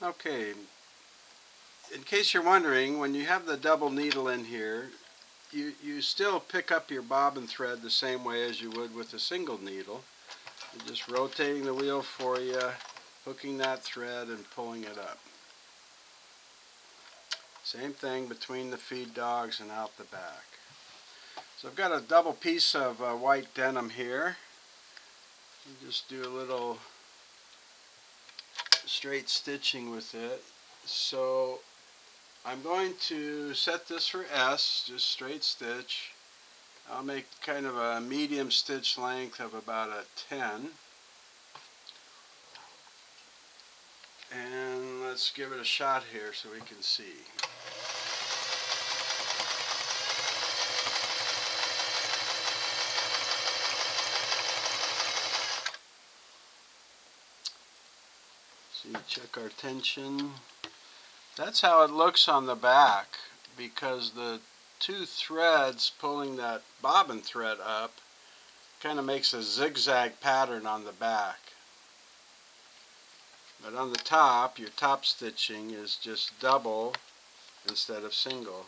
Okay, in case you're wondering, when you have the double needle in here, you still pick up your bobbin thread the same way as you would with a single needle. You're just rotating the wheel for you, hooking that thread and pulling it up. Same thing between the feed dogs and out the back. So I've got a double piece of white denim here. Just do a little straight stitching with it. So I'm going to set this for S, just straight stitch. I'll make kind of a medium stitch length of about a 10. And let's give it a shot here so we can see. See, check our tension. That's how it looks on the back, because the two threads pulling that bobbin thread up kind of makes a zigzag pattern on the back. But on the top, your top stitching is just double instead of single.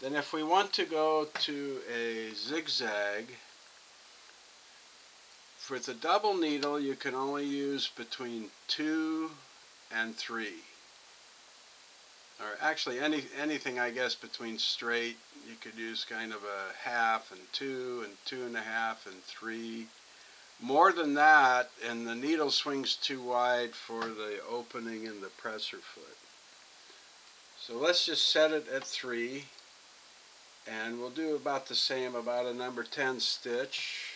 Then if we want to go to a zigzag, with a double needle you can only use between 2 and 3. Or actually anything, I guess, between straight. You could use kind of a half and 2 and 2.5 and 3. More than that, and the needle swings too wide for the opening in the presser foot. So let's just set it at 3, and we'll do about the same, about a number 10 stitch.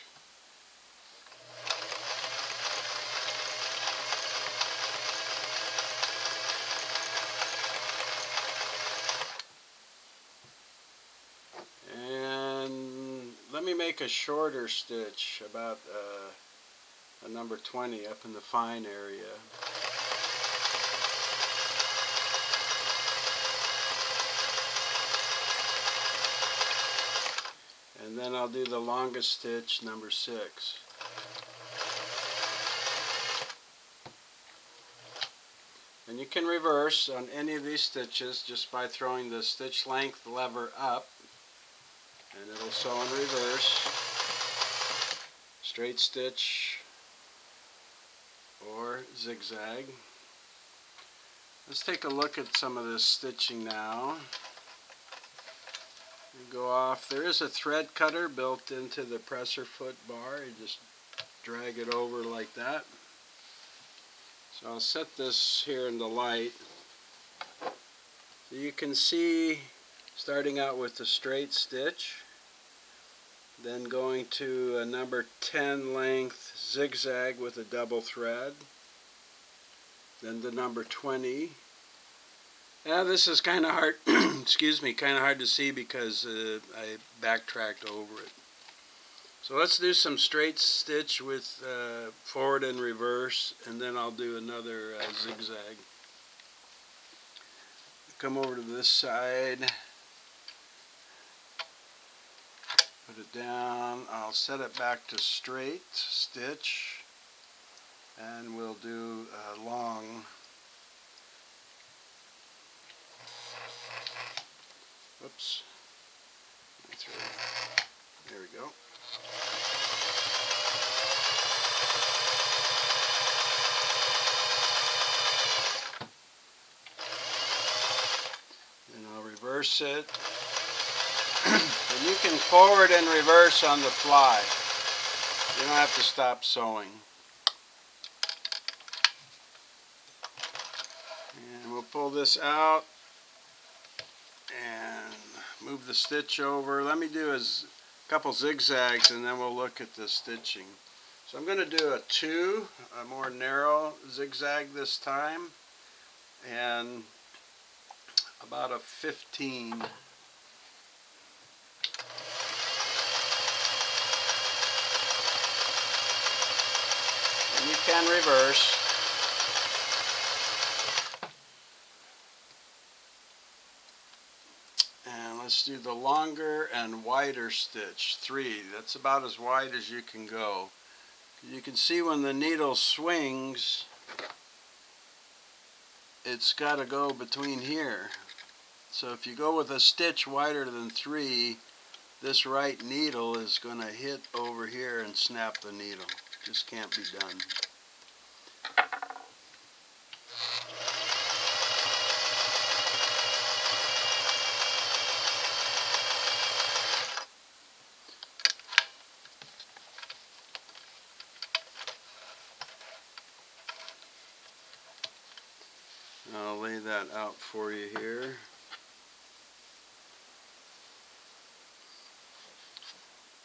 Let me make a shorter stitch, about a number 20 up in the fine area. And then I'll do the longest stitch, number 6. And you can reverse on any of these stitches just by throwing the stitch length lever up, and it'll sew in reverse. Straight stitch or zigzag. Let's take a look at some of this stitching now. You go off. There is a thread cutter built into the presser foot bar. You just drag it over like that. So I'll set this here in the light. So you can see, starting out with the straight stitch, then going to a number 10 length zigzag with a double thread, then the number 20. Now this is kind of hard, excuse me, kind of hard to see because I backtracked over it. So let's do some straight stitch with forward and reverse, and then I'll do another zigzag. Come over to this side, put it down. I'll set it back to straight stitch, and we'll do a long. Whoops. There we go. Then I'll reverse it. And you can forward and reverse on the fly. You don't have to stop sewing. And we'll pull this out and move the stitch over. Let me do a couple zigzags and then we'll look at the stitching. So I'm going to do a 2, a more narrow zigzag this time, and about a 15. And you can reverse. Let's do the longer and wider stitch, 3. That's about as wide as you can go. You can see when the needle swings, it's got to go between here. So if you go with a stitch wider than 3, this right needle is going to hit over here and snap the needle. Just can't be done. I'll lay that out for you here.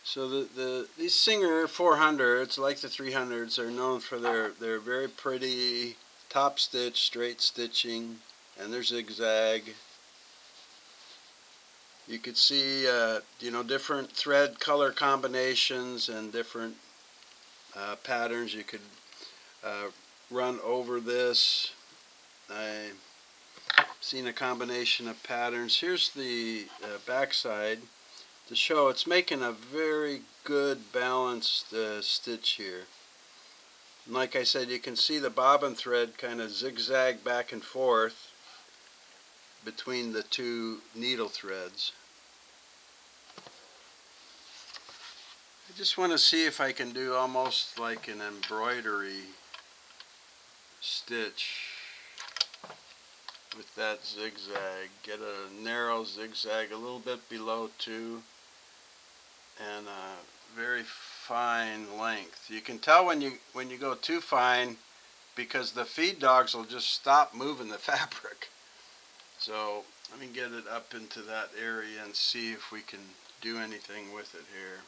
So these Singer 400s, like the 300s, are known for their very pretty top stitch, straight stitching, and their zigzag. You could see, you know, different thread color combinations and different patterns. You could run over this. I've seen a combination of patterns. Here's the backside to show it's making a very good balanced stitch here. And like I said, you can see the bobbin thread kind of zigzag back and forth between the two needle threads. I just want to see if I can do almost like an embroidery stitch with that zigzag. Get a narrow zigzag a little bit below 2 and a very fine length. You can tell when you go too fine because the feed dogs will just stop moving the fabric. So let me get it up into that area and see if we can do anything with it here.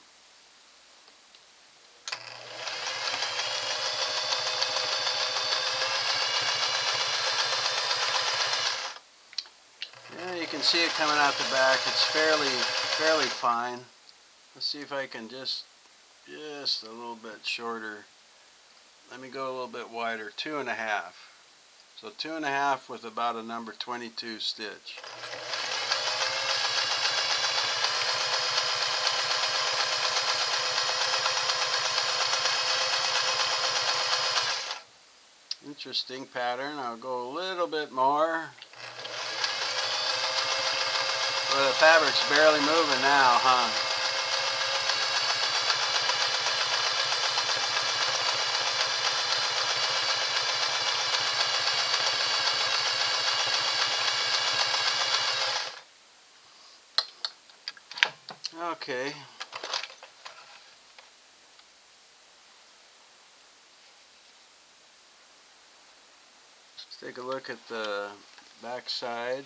Yeah, you can see it coming out the back. It's fairly fine. Let's see if I can just a little bit shorter. Let me go a little bit wider, 2.5. So 2.5 with about a number 22 stitch. Interesting pattern. I'll go a little bit more. Well, the fabric's barely moving now, huh? Okay. Let's take a look at the back side.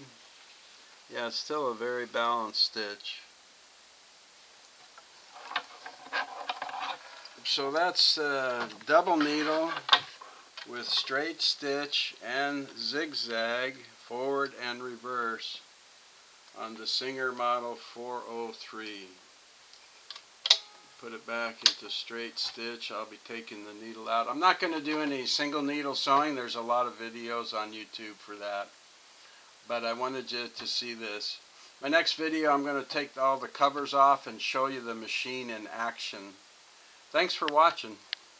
Yeah, it's still a very balanced stitch. So that's double needle with straight stitch and zigzag forward and reverse on the Singer model 403. Put it back into straight stitch. I'll be taking the needle out. I'm not going to do any single needle sewing. There's a lot of videos on YouTube for that. But I wanted you to see this. My next video, I'm going to take all the covers off and show you the machine in action. Thanks for watching.